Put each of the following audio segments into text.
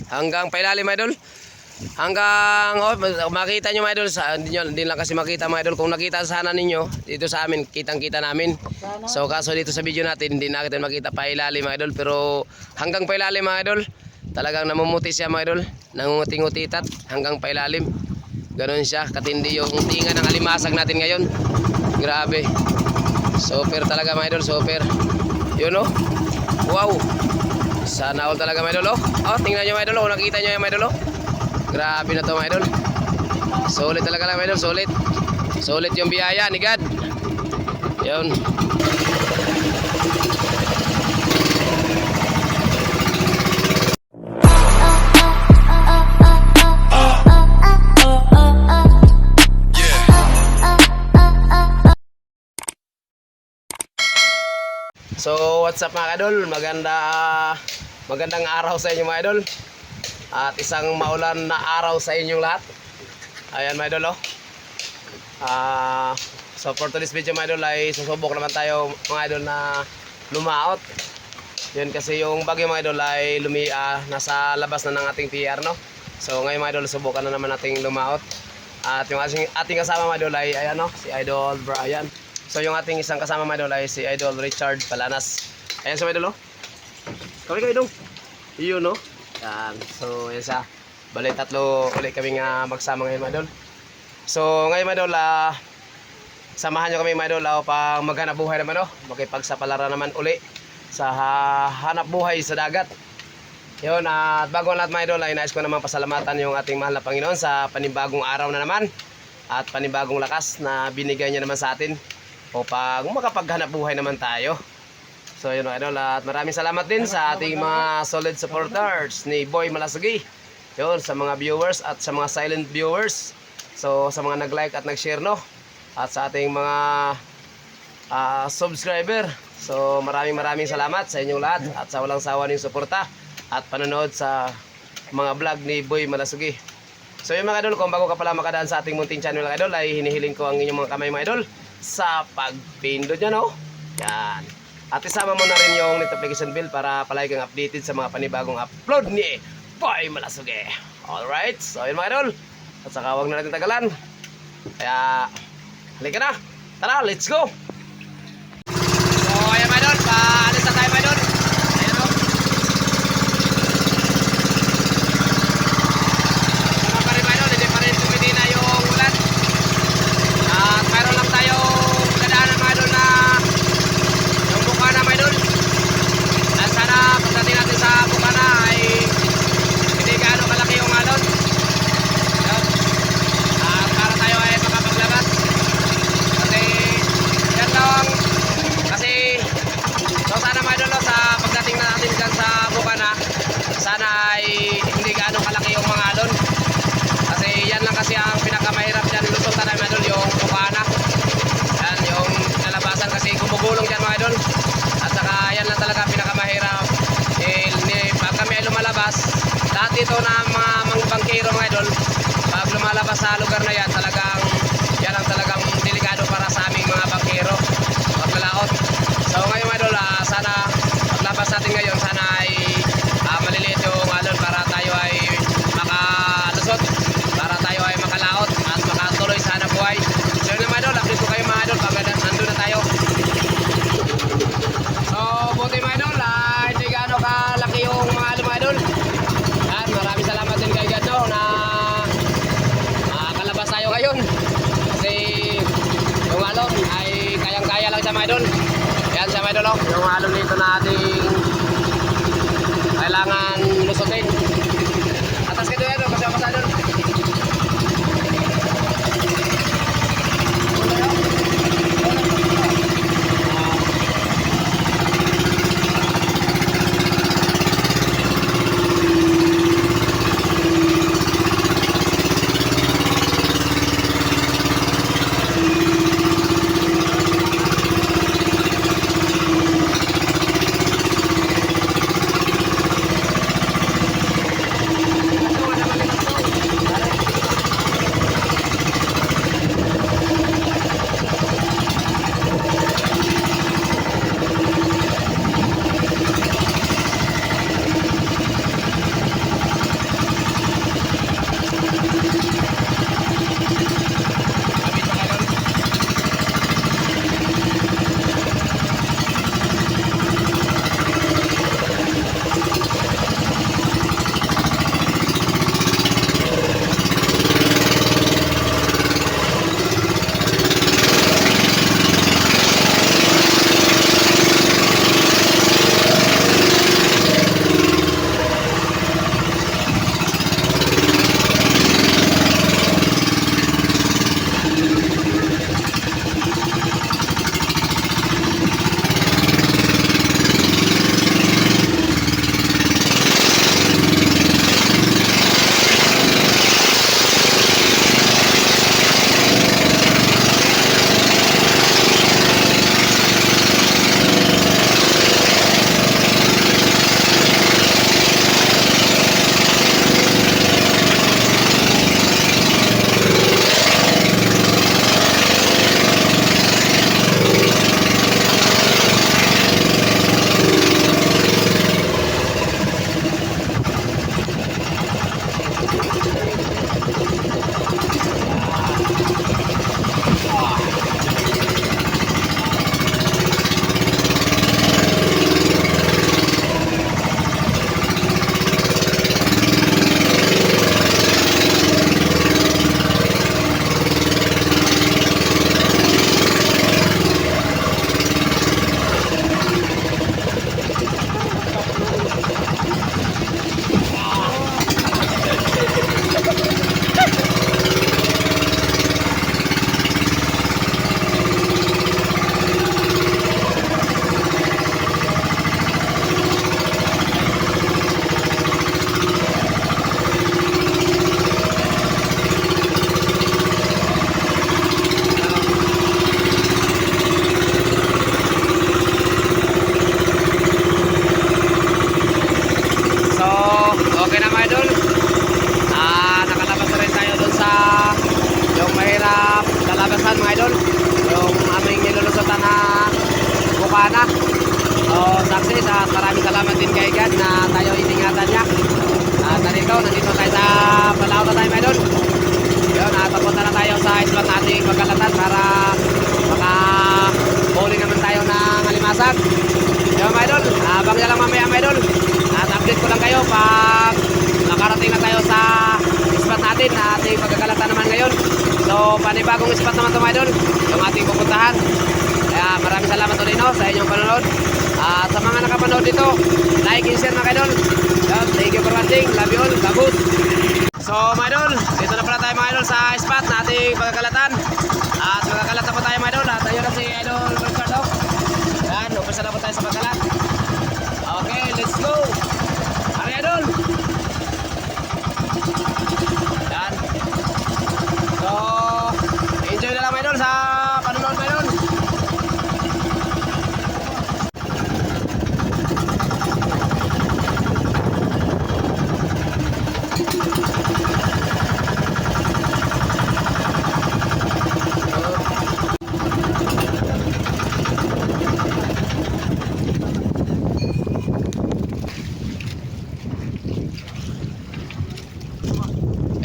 Hanggang pailalim mga idol. Hanggang makita nyo mga idol hindi lang kasi makita mga idol. Kung nakita sana ninyo dito sa amin, kitang-kita namin. So kaso dito sa video natin hindi natin makita pailalim mga idol. Pero hanggang pailalim mga idol, talagang namumuti siya mga idol. Nangunguti-ngutitat hanggang pailalim. Ganon siya, katindi yung tinga ng alimasag natin ngayon. Grabe. Super talaga mga idol, super. Yun oh. Wow. Sana all talaga mga idol oh. Oh, tingnan nyo mga idol oh. Nakita nyo yung mga idol oh. Grabe na to mga idol. Solid talaga lang mga idol, solid. Solid yung biyaya ni God. Yun. So what's up mga idol? Magandang araw sa inyo mga idol. At isang maulan na araw sa inyong lahat. Ayan mga idol oh. So for today's video mga idol ay susubok naman tayo mga idol na lumaot. Yun kasi yung bagyo mga idol ay nasa labas na ng ating PR no. So ngayon mga idol subukan na naman nating lumaot. At yung ating kasama mga idol ay ayan no, si Idol Brian. So yung ating isang kasama mga idol ay si Idol Richard Palanas. Ayan sa mga idol oh. Kami kayo dong. Iyon no. Yan. So yan siya. Bali tatlo ulit kami nga magsama ngayon mga idol. So ngayon mga idol samahan nyo kami mga idol pang maghanap buhay naman no. Makipagsapalaran naman uli sa hanap buhay sa dagat. Yun at bago ang lahat mga idol ay nais ko naman pasalamatan yung ating mahal na Panginoon sa panibagong araw na naman. At panibagong lakas na binigay niya naman sa atin upang makapaghanap buhay naman tayo. So yun mga idol at maraming salamat din sa ating mga solid supporters ni Boy Malasugi. Yun sa mga viewers at sa mga silent viewers. So sa mga nag-like at nag-share no. At sa ating mga subscriber. So maraming salamat sa inyong lahat at sa walang sawa niyong suporta at panonood sa mga vlog ni Boy Malasugi. So yun mga idol, kung bago ka pala makadaan sa ating munting channel mga idol, ay hinihiling ko ang inyong mga kamay mga idol sa pagpindot nyo no. Yan. At isama mo na rin yung notification bell para palagi kang updated sa mga panibagong upload ni Boy Malasugi. Alright, so yun mga idol. At saka huwag na natin tagalan. Kaya halika na. Tara, let's go. So ayan mga idol, paalis na tayo mga idol. Ayan o. Sama pa rin mga idol, hindi pa rin tumidina yung ulan. At mayroon lang tayong dadaanan mga idol na yung Bukana mga idol. At sana pagdating natin sa Bukana ay hindi gaano kalaki yung alon. At para tayo ay makapaglabas. Kasi yan lang. Kasi so sana mga idol sa pagdating natin dyan sa Bukana, sana ay hindi gaano kalaki yung mga alon. Kasi yan lang kasi ang pinakamahirap dyan Luzon tayo mga idol, yung Bukana. Yan yung nalabasan kasi gumugulong dyan mga idol. At saka yan lang talaga pinakamahirap. Pag kami ay lumalabas, lahat dito na mga bangkero mga idol, pag lumalabas sa lugar na yan, yan ang talagang delikado para sa aming mga bangkero maglalaot. So ngayon mga idol, sana paglabas natin ngayon, sana ay maliliit yung alon para tayo ay makalusot, para tayo ay makalaot at makatuloy sa hanap buhay. So yun mga idol, update ko kayo mga idol pag nandun na tayo. So buti mga idol, hindi gaano kalaki yung mga alon mga idol. At maraming salamat din kay God no, na makalabas tayo ngayon. Kasi yung alon ay kayang-kaya lang siya mga idol. Yan siya mga idol oh. Yung alon dito na ating kailangan lusutin. Atas ka doon kasi ako sa idol. success at maraming salamat din kay God na tayo iningatan niya. At nandito tayo sa Palao na tayo mga idol. Yun, tapunta na tayo sa islat nating magkalatan para makahuli naman tayo ng halimasag. Yun mga idol, abang na lang mamaya mga idol. At update ko lang kayo pag nakarating na tayo sa ispat natin na ating pagkakalatan naman ngayon. So panibagong ispat naman ito mga idol, yung ating pupuntahan. Kaya maraming salamat ulit sa inyong panonood. At sa mga nakapanood dito, like and share mga idol. Thank you for watching, love you all, kabut. So mga idol, dito na pala tayo mga idol sa spot na ating pagkakalatan. At magkakalatan po tayo mga idol. At ayun na si Idol Ricardo. Yan, umpisa na po tayo sa pagkalat. Okay, let's go. Ari idol. Yan. So, enjoy na lang mga idol sa panonood mga idol.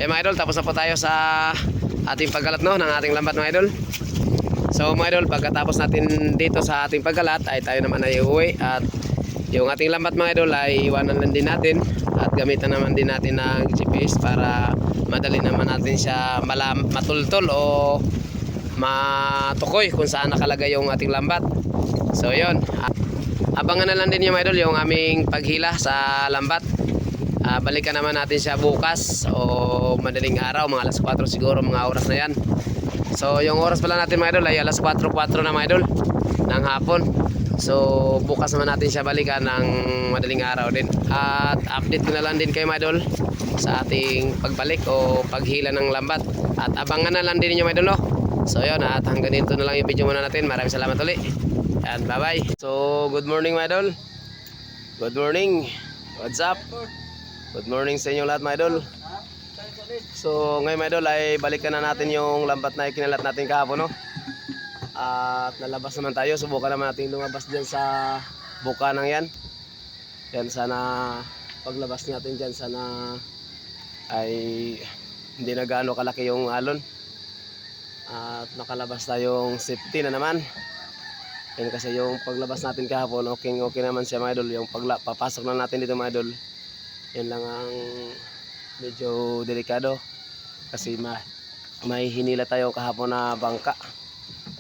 Mga idol, tapos na po tayo sa ating pagkalat ng ating lambat mga idol. So mga idol, pagkatapos natin dito sa ating pagkalat ay tayo naman ay uuwi at yung ating lambat mga idol ay iwanan lang din natin at gamitan naman din natin ng GPS para madali naman natin siya matultol o matukoy kung saan nakalagay yung ating lambat. So yun, abangan na lang din yung mga idol yung aming paghila sa lambat. Balikan naman natin siya bukas o madaling araw, mga alas 4 siguro, mga oras na yan. So yung oras pala natin mga idol ay alas 4:04 na mga idol ng hapon. So bukas naman natin siya balikan ng madaling araw din. At update ko na lang din kayo mga idol sa ating pagbalik o paghila ng lambat. At abangan na lang din niyo mga idol, no? So yun, at hanggang dito na lang yung video muna natin. Maraming salamat ulit. Yan, bye bye. So good morning mga idol. Good morning. What's up? Good morning sa inyo lahat mga idol. So ngayon mga idol ay balikan na natin yung lambat na ikinalat natin kahapon, no? At nalabas naman tayo. Subukan naman natin lumabas dyan sa bukanang yan. Yan, sana paglabas natin dyan sana ay hindi na gaano kalaki yung alon. At nakalabas tayong safety na naman. Yan, kasi yung paglabas natin kahapon okay naman siya mga idol. Yung papasok na natin dito mga idol, yan lang ang medyo delikado kasi may hinila tayo kahapon na bangka.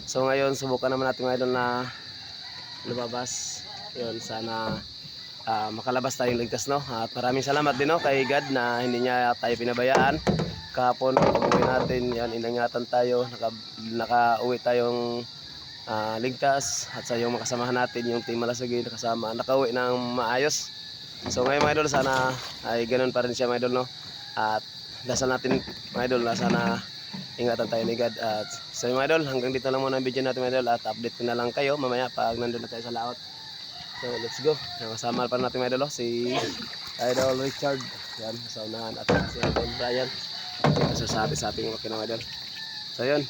So ngayon subukan naman natin mga idol na lumabas. Yun, sana makalabas tayong ligtas, no? At maraming salamat din, no, kay God na hindi niya tayo pinabayaan. Kahapon pag-uwi natin, yan, inangatan tayo, naka-uwi tayong ligtas. At sa yung makasamahan natin, yung Team Malasugid kasama, nakauwi ng maayos. So ngayon mga idol, sana ay ganoon pa rin siya mga idol, no? At dasal natin mga idol na sana ingatan tayo ni God. At so mga idol, hanggang dito lang muna ang video natin mga idol. At update ko na lang kayo mamaya pag nandun na tayo sa laot. So let's go. Kasama pa natin mga idol, si Idol Richard. Yan, sa unahan. At si Idol Brian. So sa ating okay na mga idol. So yun.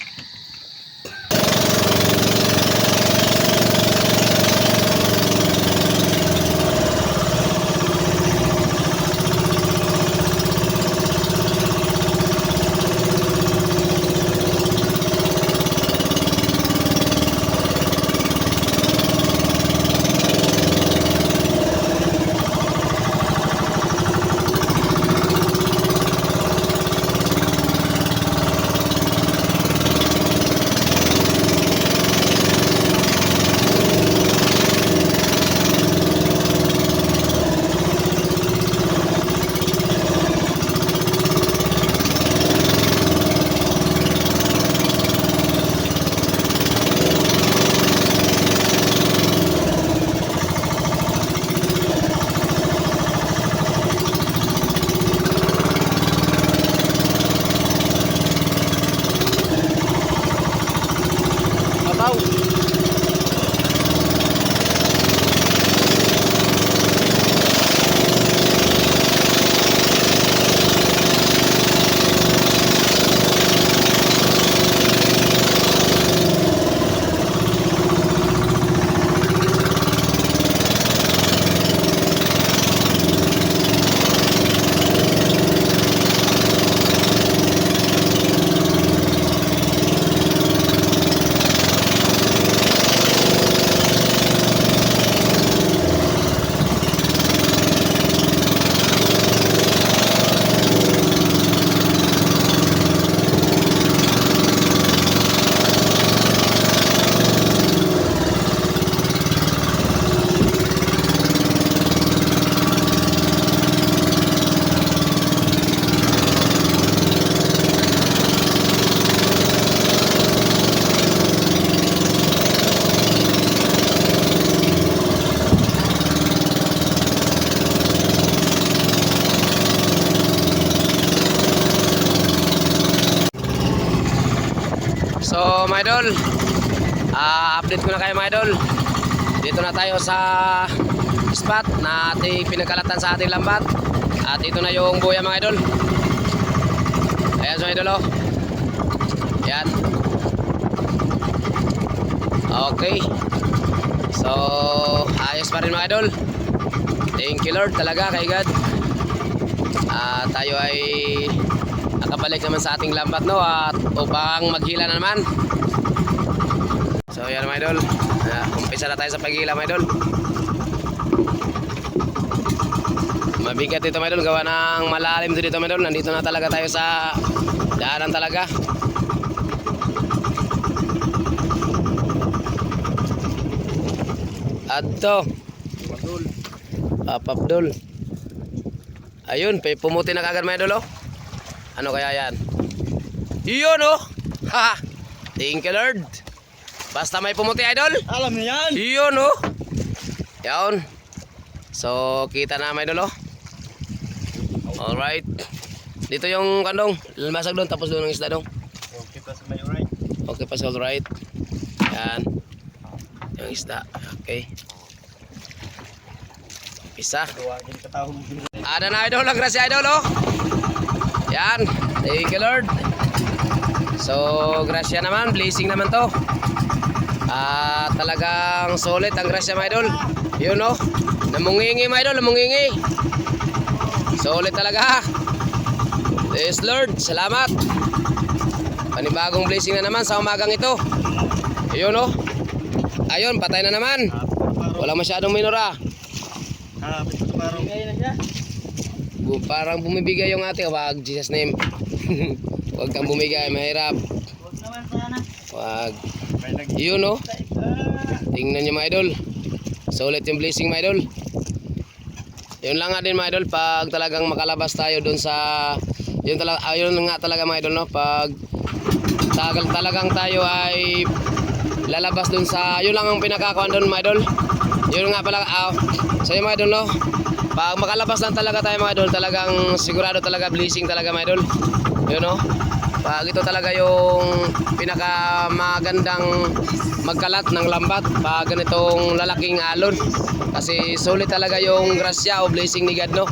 So mga idol, update ko na kayo mga idol. Dito na tayo sa spot na ating pinagkalatan sa ating lambat. At ito na yung buya mga idol. Ayan so idol oh. Ayan. Okay. So ayos pa rin mga idol. Thank you Lord talaga kay God. Tayo ay nakabalik naman sa ating lambat no, at upang maghila na naman. So yan mga idol, umpisa na tayo sa paghila mga idol. Mabigat dito mga idol, gawa ng malalim dito mga idol. Nandito na talaga tayo sa daanan talaga. Adto Abdul. Ayun, pumuti na kagad mga idol oh. Ano kaya yan? Iyon oh. Ha. Thank you Lord. Basta may pumuti idol. Alam niyo yan. Iyon oh. Yan. So kita na mga idol oh. Alright. Dito yung kandong. Masag doon tapos doon ang isda dong. Okay pa sa may right. Okay pa sa right. Yan. Yung isda. Okay. Isa. Duwagin katahong. Ada na idol, ang grasya idol oh. Yan, thank you Lord. So grasya naman, blessing naman to. Talagang solid ang grasya mga idol. Yun oh, namungingi mga idol, namungingi. Solid talaga. Yes Lord, salamat. Panibagong blessing na naman sa umagang ito. Yun oh. Ayun, patay na naman. Walang masyadong minura. Parang bumibigay yung ate. Wag, Jesus name. Wag kang bumigay, mahirap. Wag. Yun oh. Tingnan nyo mga idol. Solid yung blessing mga idol. Yun lang nga din mga idol. Pag talagang makalabas tayo dun sa yun nga talaga mga idol no. Pag talagang tayo ay lalabas dun sa yun lang ang pinakakuan dun mga idol. Yun nga pala so yung mga idol no. Pag makalabas lang talaga tayo mga idol, talagang sigurado talaga blessing talaga mga idol. Yun no. Pag ito talaga yung pinakamagandang magkalat ng lambat pag ganitong lalaking alon. Kasi sulit talaga yung grasya o blessing ni God no.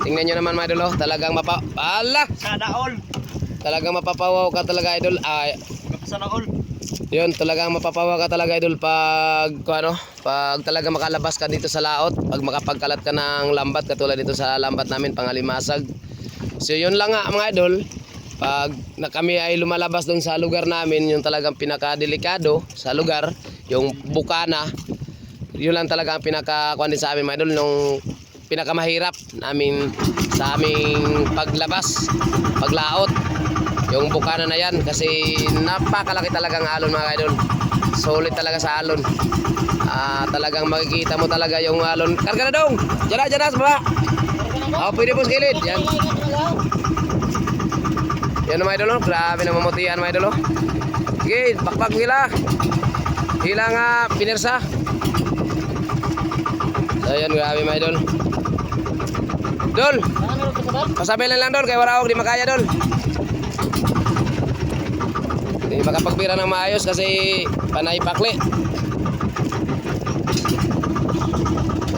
Tingnan nyo naman mga idol no. Talagang Sana all. Talagang mapapawaw ka talaga idol. Sana all. Yun, talagang mapapawa ka talaga idol pag pag talaga makalabas ka dito sa laot, pag makapagkalat ka ng lambat katulad dito sa lambat namin Pangalimasag. So yun lang nga mga idol, pag kami ay lumalabas doon sa lugar namin, yung talagang pinakadelikado sa lugar, yung bukana, yun lang talaga ang pinakakuan din sa amin mga idol, nung pinakamahirap namin sa aming paglabas, paglaot. Yung bukana na yan kasi napakalaki talagang alon mga idol. Solid talaga sa alon. Talagang makikita mo talaga yung alon. Karga na dong. Diyan na sa baba. Pwede po sa gilid. Yan. Yan mga idol. Grabe na mamutihan mga idol. Sige, bakbak hila. Hila nga pinersa. So yan, grabe mga idol. Dol. Pasabilan lang dol. Kaya waraog di makaya dol. Hindi makapagbira ng maayos kasi panay pakli.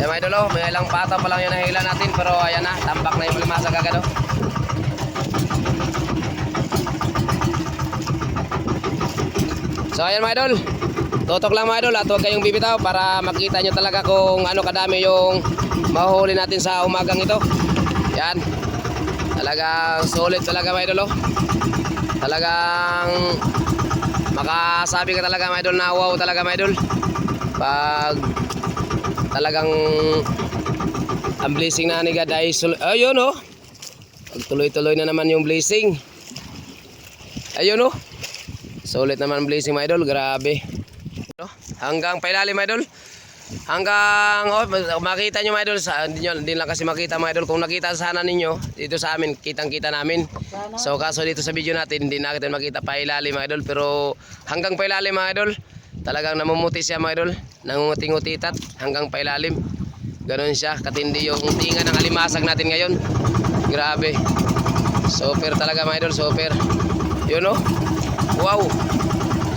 Ayan mga idol, may ilang bata pa lang yung nahila natin, pero ayan na, tambak na yung Pangalimasag agad oh. So ayan mga idol, tutok lang mga idol at huwag kayong bibitaw para makita nyo talaga kung ano kadami yung mahuhuli natin sa umagang ito. Yan, talagang solid talaga mga idol oh. Talagang makasabi ka talaga mga idol na wow talaga mga idol pag talagang ang blessing na ni God ay ayun oh, tuloy-tuloy na naman yung blessing. Ayun oh, solid naman blessing mga idol, grabe hanggang pailalim mga idol, hanggang makita nyo mga idol hindi lang kasi makita mga idol, kung nakita sana ninyo dito sa amin, kitang kita namin. So kaso dito sa video natin hindi natin makita pailalim mga idol, pero hanggang pailalim mga idol talagang namumuti siya mga idol, nangunguting-utitat hanggang pailalim. Ganon siya katindi yung tinga ng alimasag natin ngayon, grabe, super talaga mga idol, super. Yun oh, wow,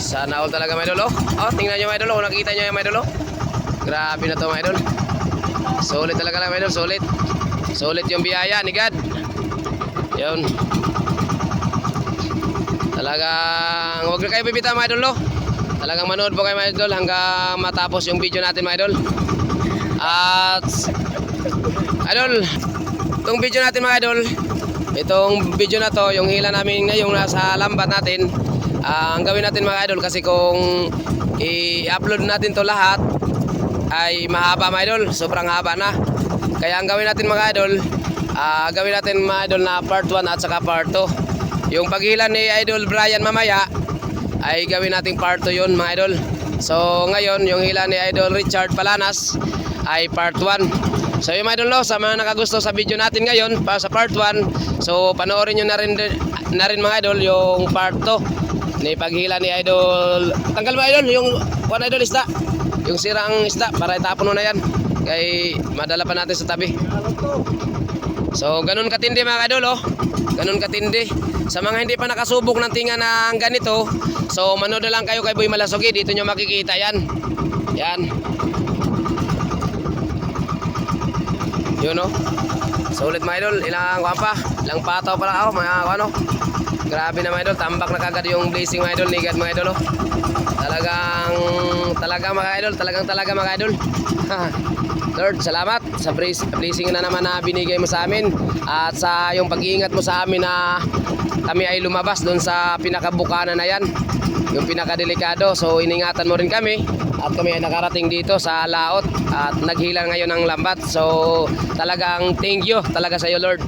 Sana all talaga mga idol oh. Oh, tingnan nyo mga idol oh. Nakita nyo yung mga idol oh. Grabe na to mga idol. Solid talaga lang mga idol, solid. Solid yung biyaya ni God. Yun. Talagang huwag na kayo bibitaw mga idol no. Talagang manood po kayo mga idol hanggang matapos yung video natin mga idol. At idol, itong video natin mga idol, itong video na to, yung hila namin ngayong nasa lambat natin, ang gawin natin mga idol, kasi kung i-upload natin to lahat ay mahaba mga idol, sobrang haba na. Kaya ang gawin natin mga idol, gawin natin mga idol na part 1 at saka part 2. Yung paghila ni Idol Brian mamaya ay gawin nating part 2 yun mga idol. So ngayon yung hila ni Idol Richard Palanas ay part 1. So yung mga idol no, sa mga nakagusto sa video natin ngayon para sa part 1, so panoorin nyo na rin mga idol yung part 2 ni paghila ni Idol. Tanggal mo idol yung one idol isda, yung sirang isda, para itapon mo na yan kay madala pa natin sa tabi. So ganun katindi mga idol oh, ganun katindi. Sa mga hindi pa nakasubok ng tinga ng ganito, so manood na lang kayo kay Boy Malasugi, dito nyo makikita yan. Yan. Yun o. Sulit mga idol, ilang pa, ilang pataw pa lang ako mga ano. Grabe na mga idol, tambak na kagad yung blazing mga idol, nigad mga idol o. Talagang mga idol, talaga mga idol. Lord, salamat sa blessing na naman na binigay mo sa amin at sa yung pag-iingat mo sa amin na kami ay lumabas doon sa pinakabukana na yan, yung pinakadelikado. So iningatan mo rin kami at kami ay nakarating dito sa laot at naghila ngayon ng lambat. So talagang thank you talaga sa iyo Lord.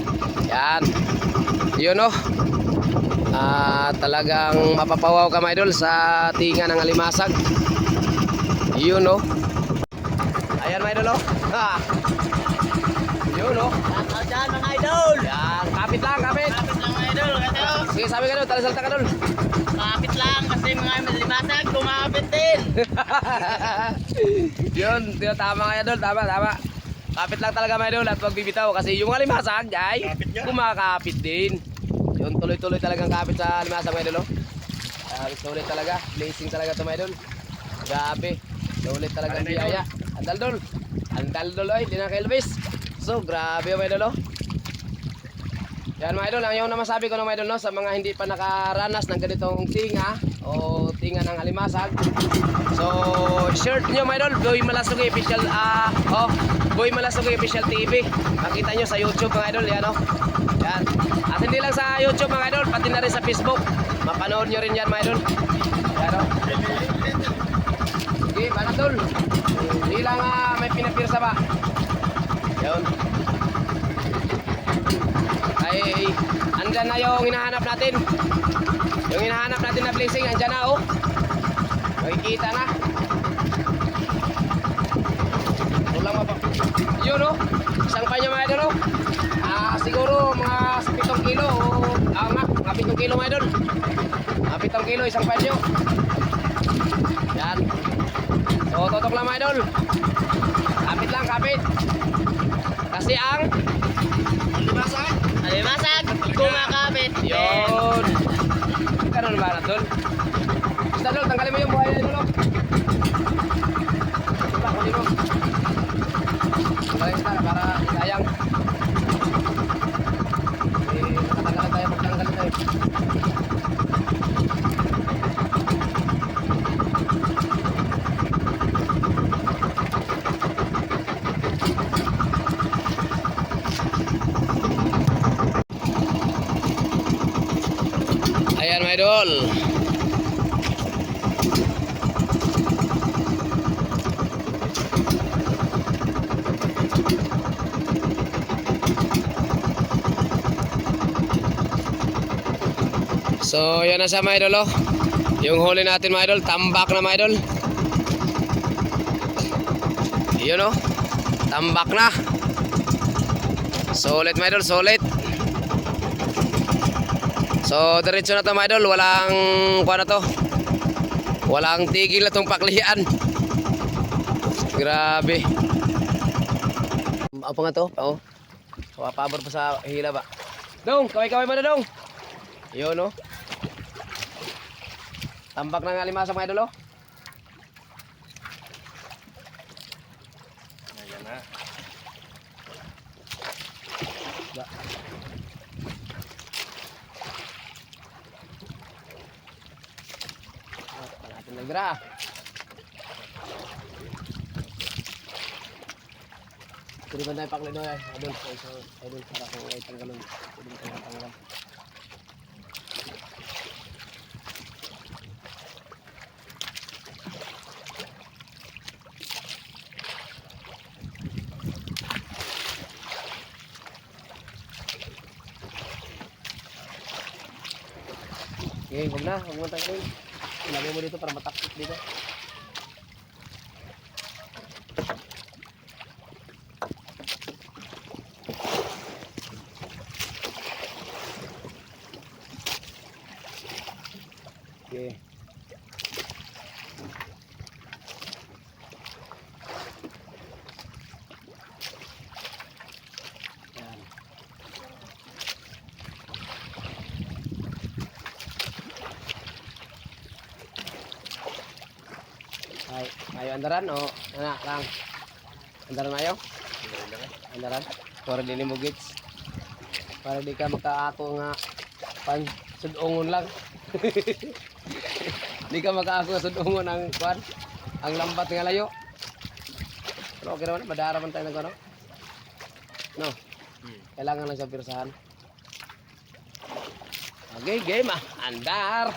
Yan. Yun o. Talagang mapapawaw ka mga idol sa tinga ng alimasag. Yun o. Ayan mga idol o. Yun o. Shoutout dyan mga idol. Yan. Kapit lang, kapit. Kapit lang mga idol. Sige, sabi ka doon, talisalta ka doon. Kapit lang kasi mga malimasag, kumapit din. Yun, tama nga idol, tama. Kapit lang talaga mga idol at huwag bibitaw kasi yung mga limasag ay Kapit nga. kumakapit din. Yun, tuloy-tuloy talagang kapit sa limasag mga idol. Sulit talaga, blazing talaga ito mga idol. Grabe, sulit talaga ang biyaya. Andal dol oy, di na kay Elvis. So, grabe mga idol oh. Yan mga idol, ang yung namasabi ko ng mga idol no, sa mga hindi pa nakaranas ng ganitong tinga o tinga ng alimasag. So, shirt nyo mga idol, Boy Malasugi official Boy Malasugi official TV. Makita nyo sa YouTube mga idol, yan oh. Yan. At hindi lang sa YouTube mga idol, pati na rin sa Facebook. Mapanood nyo rin yan mga idol. Yan oh. Sige, banat dol. Hindi lang may pinapirsa ba. Yan. Ay, andyan na yung hinahanap natin. Yung hinahanap natin na blessing, andyan na oh. Makikita na. Ulang mapa. Yun oh. Isang pa niya mga idol oh. Siguro mga 7 kilo o mga 7 kilo mga idol. Mga 7 kilo isang pa niyo. Yan. So totok lang mga idol. Kapit lang, kapit. Kasi ang Malimasag, kumakapit din. yun. Ganun ba na tol? Basta tol, tanggalin mo yung buhay na idol oh. Diba, kunin mo. Tanggalin kita para sayang. Nakatanggalan tayo, magtanggalan tayo. Ayan mga idol. So yan na siya mga idol oh. Yung huli natin mga idol, tambak na mga idol. Yun oh. Tambak na. Solid mga idol, solid. So diretso na to mga idol, walang kuha na to. Walang tigil na tong paklian. Grabe. Apa nga to? Oo. Pabor pa sa hila ba? Dong, kaway-kaway mo na dong. Yun no. Tambak ng alimasa mga idol, oh. Ayan na. Ba. Natin nagra. Pwede ba tayo pakli doon ay? Idol, para kung ay tanggalon. Pwede ba tayo tanggalon? Okay, huwag na. Huwag mo tanggalin. Ilagay mo dito para matakot dito. Okay. Yan. Ay, ayo andaran o anak lang. Andaran ayo. Andaran. Para dili mo gits. Para di ka makaako nga pan sudongon lang. Di ka makaako nga sudongon ang kwan. Ang lambat nga layo. Pero okay naman, madara man tayo ng ano. No. Kailangan lang sa pirsahan. Okay, game ah. Andar.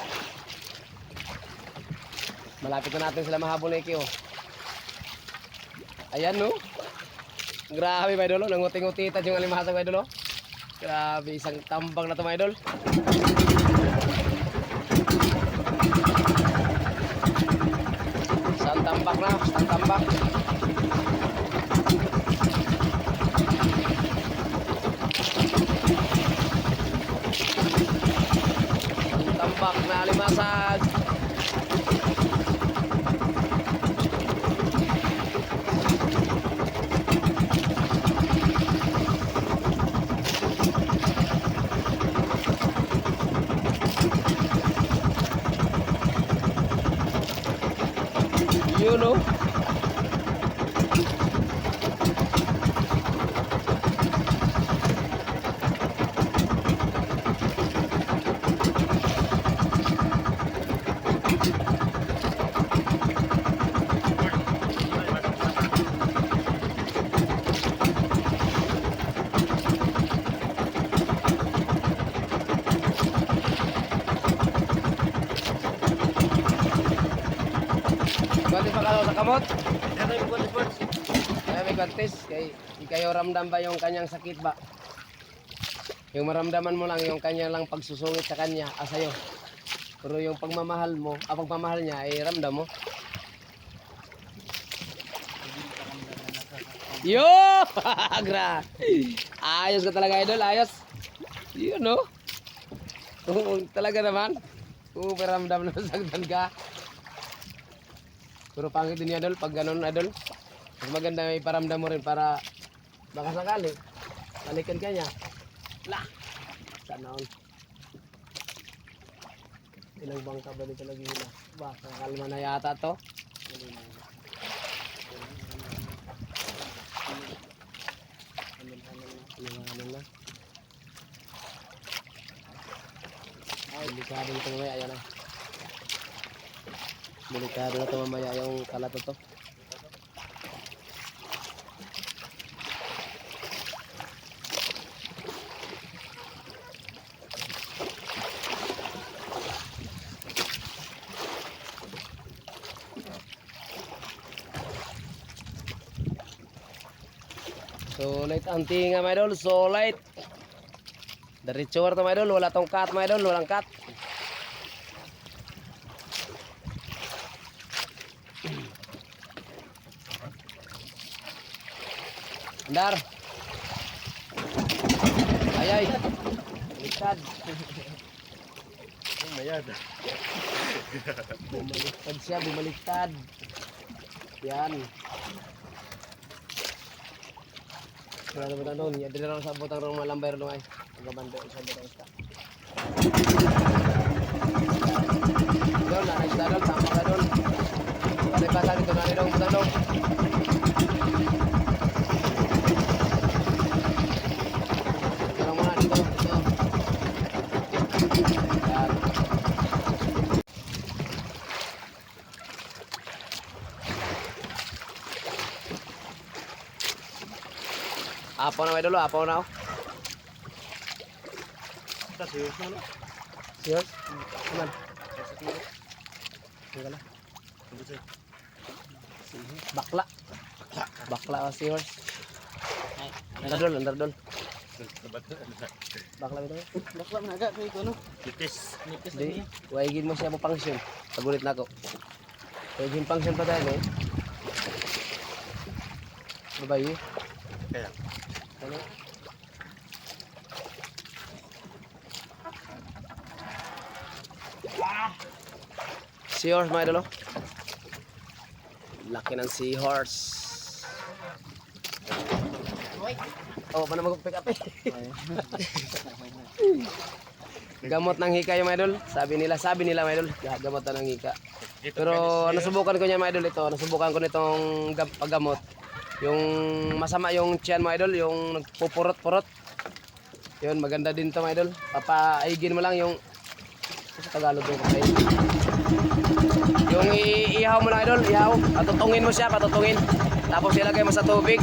Malapit na natin sila mahabol na iki, oh. Ayan, no. Grabe, mga idol, oh. Nanguting-utitan yung alimasa, mga idol, oh. Grabe, isang tambang na ito, mga idol. Isang tambak na, isang tambak. Isang tambak na alimasag. Yun, no? Ganti pa kalaw sa kamot? Kaya may gantis. Kayo ramdam ba yung kanyang sakit ba? Yung maramdaman mo lang yung kanya lang pagsusungit sa kanya, sa'yo. Pero yung pagmamahal mo, pagmamahal niya, ay ramdam mo. Yo! Gra! Ayos ka talaga, idol. Ayos. Yun, no? Oo, talaga naman. Oo, ramdam na sagdan ka. Pero pangit din idol, pag ganun idol. Mas maganda may paramdam mo rin para baka sakali balikan ka niya. La! Sana all. Ilang bangka ba dito lagi nila? Ba, kakalma na yata to. Ano na? Ay, delikado ito mamaya. Ayan na. Delikado na ito mamaya yung kalat ito. So light ang tinga mga idol, so light. Diretso to mga idol, wala tong cut mga idol, walang cut. Andar. Ayay. Baliktad. Mayad. Bumaliktad siya, bumaliktad. Yan. Wala naman na doon. Yan din lang sa butang ng malambay rin ay. Ang gabanda isa butang isa. idol, nanay sa idol, sama ka idol. Balik pa sa dito na rin ang butang dong. Tara muna dito. Yan. Apo na idol, apo na. Serious? Aman. Teka lang. Bakla. Bakla o seahorse. Underdol. Bakla ba ito? Bakla na agak ko no. Nipis. Nipis Di, niya. waigin mo siya po function. Tagulit na ako. Waigin function pa tayo eh. Babae. Kaya. Ano? Seahorse mga idol oh. Laki ng seahorse. Oh, paano mag-pick up eh? Gamot ng hika yung mga idol. Sabi nila mga idol. Gamot na ng hika. Pero nasubukan ko niya mga idol ito. Nasubukan ko nitong paggamot. Yung masama yung tiyan mga idol. Yung nagpupurot-purot. Yun, maganda din to mga idol. Papaigin mo lang yung sa Tagalog yung kapain. Yung iihaw mo lang idol. Ihaw. Patutungin mo siya. Patutungin. Tapos ilagay mo sa tubig.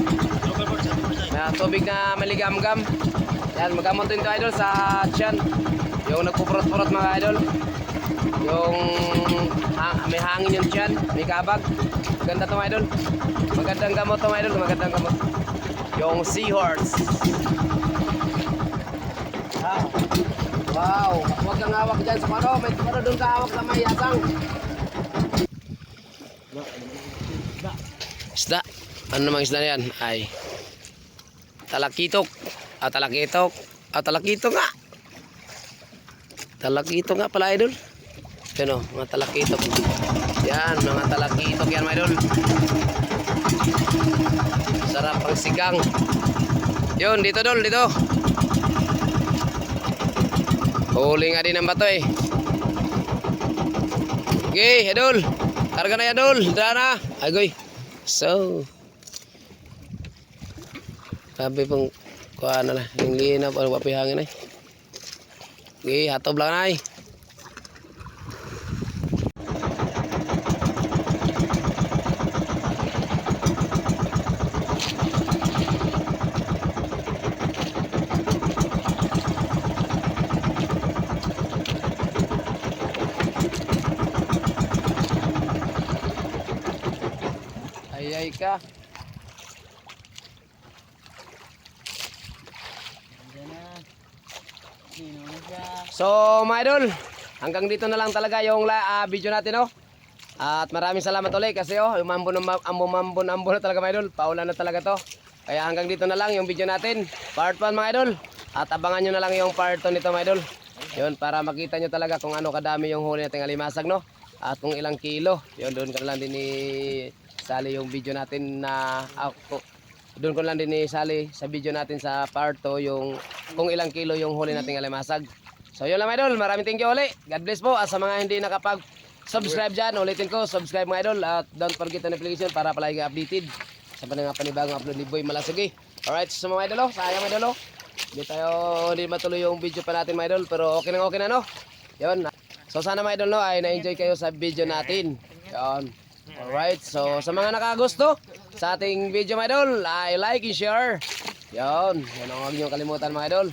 Na tubig na maligam-gam. Yan, magamot din to idol sa tiyan. Yung nagpupurot-purot mga idol. Yung may hangin yung tiyan, may kabag. Maganda to mga idol. Magandang gamot to mga idol, magandang gamot. Yung seahorse. Wow, huwag kang hawak dyan sa pano. May pano doon ka hawak sa may yasang. Isda. Ano namang isda na yan? Ay. Talakitok. Talakitok. Talakitok nga. Talakitok nga pala idol. Yan o, mga talakitok. Yan, mga talakitok yan mga idol. Sarap ang sigang. Yun, dito dol, dito. Huli nga din ang bato eh. Okay, idol. Karga na idol. Daan na. Agoy. So. Sabi pong kuha na lang. Yung linap. Ano papihangin eh. Okay, hatob lang na eh. Ayay ka. Diyan na. Sino na siya? So mga idol, hanggang dito na lang talaga yung video natin oh. At maraming salamat ulit kasi oh, umambon na talaga mga idol. Paulan na talaga to. Kaya hanggang dito na lang yung video natin. Part 1 mga idol. At abangan nyo na lang yung part 2 nito mga idol. Yun, para makita nyo talaga kung ano kadami yung huli nating alimasag no. At kung ilang kilo. Yun, doon ka lang din ni Sali yung video natin na doon ko lang din ni Sali sa video natin sa part 2 yung kung ilang kilo yung huli nating alimasag. So yun lang mga idol, maraming thank you ulit. God bless po. At sa mga hindi nakapag-subscribe dyan, ulitin ko, subscribe mga idol. At don't forget the notification para palagi updated sa panibagong upload ni Boy Malasugi. Alright, so mga idol, sayang mga idol. Hindi matuloy yung video pa natin mga idol, pero okay na no. Yun. So sana mga idol no, ay na-enjoy kayo sa video natin. Yun. Alright, so sa mga nakagusto sa ating video mga idol, ay like and share. Yun, yan ang huwag nyo kalimutan mga idol.